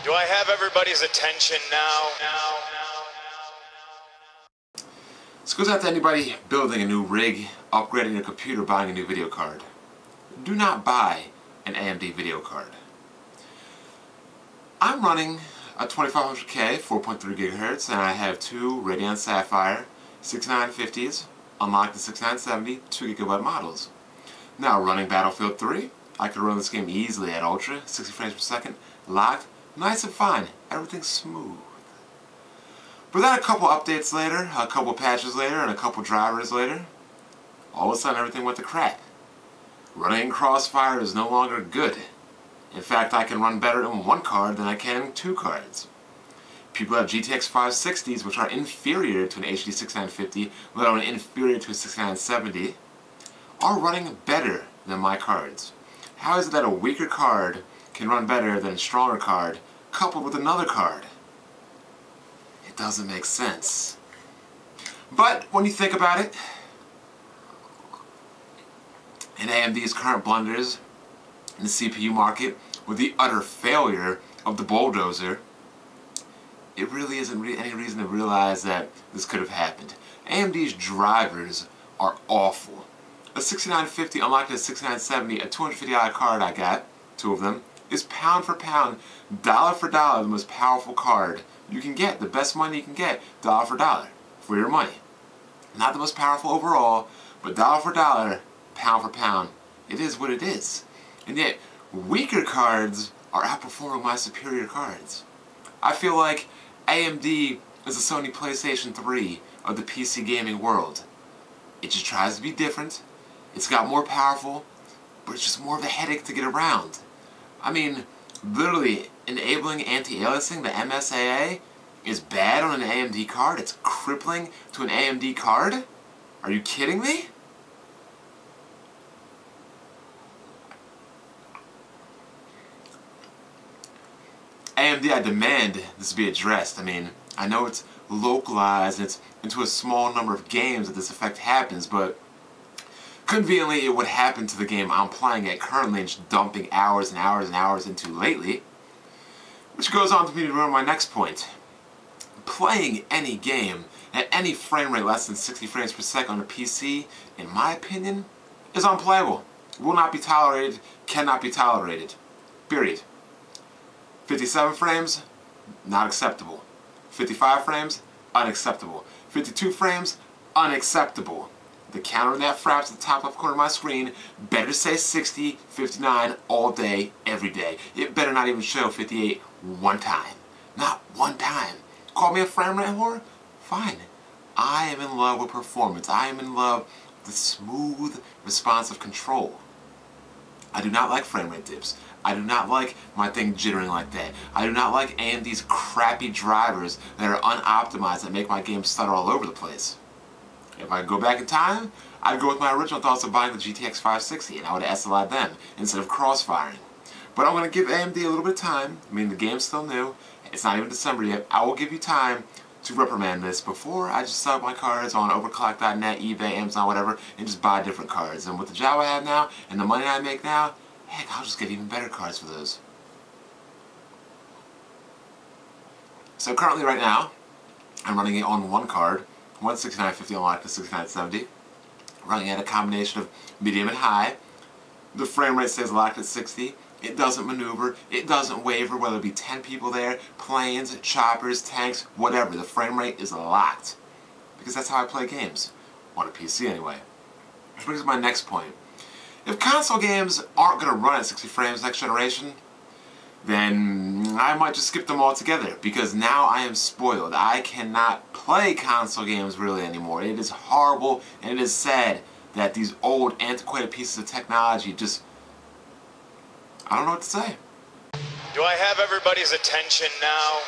Do I have everybody's attention now? This goes out to anybody building a new rig, upgrading your computer, buying a new video card. Do not buy an AMD video card. I'm running a 2500K, 4.3 gigahertz, and I have two Radeon Sapphire 6950s, unlocked the 6970, 2GB models. Now running Battlefield 3, I could run this game easily at Ultra, 60 frames per second, locked, nice and fine, everything's smooth. But then a couple updates later, a couple patches later, and a couple drivers later, all of a sudden everything went to crap. Running in Crossfire is no longer good. In fact, I can run better in one card than I can in two cards. People have GTX 560s, which are inferior to an HD 6950, let alone inferior to a 6970, are running better than my cards. How is it that a weaker card can run better than a stronger card, coupled with another card? It doesn't make sense. But when you think about it, in AMD's current blunders in the CPU market, with the utter failure of the bulldozer, it really isn't any reason to realize that this could have happened. AMD's drivers are awful. A 6950 unlocked a 6970, a $250 card I got, two of them, is pound for pound, dollar for dollar, the most powerful card you can get, the best money you can get, dollar for dollar, for your money. Not the most powerful overall, but dollar for dollar, pound for pound, it is what it is. And yet, weaker cards are outperforming my superior cards. I feel like AMD is the Sony PlayStation 3 of the PC gaming world. It just tries to be different, it's got more powerful, but it's just more of a headache to get around. I mean, literally, enabling anti-aliasing, the MSAA, is bad on an AMD card? It's crippling to an AMD card? Are you kidding me? AMD, I demand this be addressed. I mean, I know it's localized and it's into a small number of games that this effect happens, but conveniently it would happen to the game I'm playing at currently and just dumping hours and hours and hours into lately. Which goes on to me to my next point. Playing any game at any frame rate less than 60 frames per second on a PC, in my opinion, is unplayable. Will not be tolerated, cannot be tolerated. Period. 57 frames, not acceptable. 55 frames, unacceptable. 52 frames, unacceptable. The counter in that fraps at the top left corner of my screen better say 60, 59 all day, every day. It better not even show 58 one time. Not one time. Call me a frame rate whore? Fine. I am in love with performance. I am in love with smooth, responsive control. I do not like frame rate dips. I do not like my thing jittering like that. I do not like AMD's crappy drivers that are unoptimized that make my game stutter all over the place. If I could go back in time, I'd go with my original thoughts of buying the GTX 560 and I would SLI them instead of crossfiring. But I'm going to give AMD a little bit of time. I mean, the game's still new. It's not even December yet. I will give you time to reprimand this before I just sell my cards on overclock.net, eBay, Amazon, whatever, and just buy different cards. And with the job I have now and the money I make now, heck, I'll just get even better cards for those. So currently right now, I'm running it on one card, one 6950 unlocked to 6970, running at a combination of medium and high. The frame rate stays locked at 60. It doesn't maneuver, it doesn't waver, whether it be 10 people there, planes, choppers, tanks, whatever. The frame rate is locked. Because that's how I play games. On a PC anyway. Which brings me to my next point. If console games aren't going to run at 60 frames next generation, then I might just skip them altogether, because now I am spoiled. I cannot play console games really anymore. It is horrible and it is sad that these old antiquated pieces of technology just, I don't know what to say. Do I have everybody's attention now?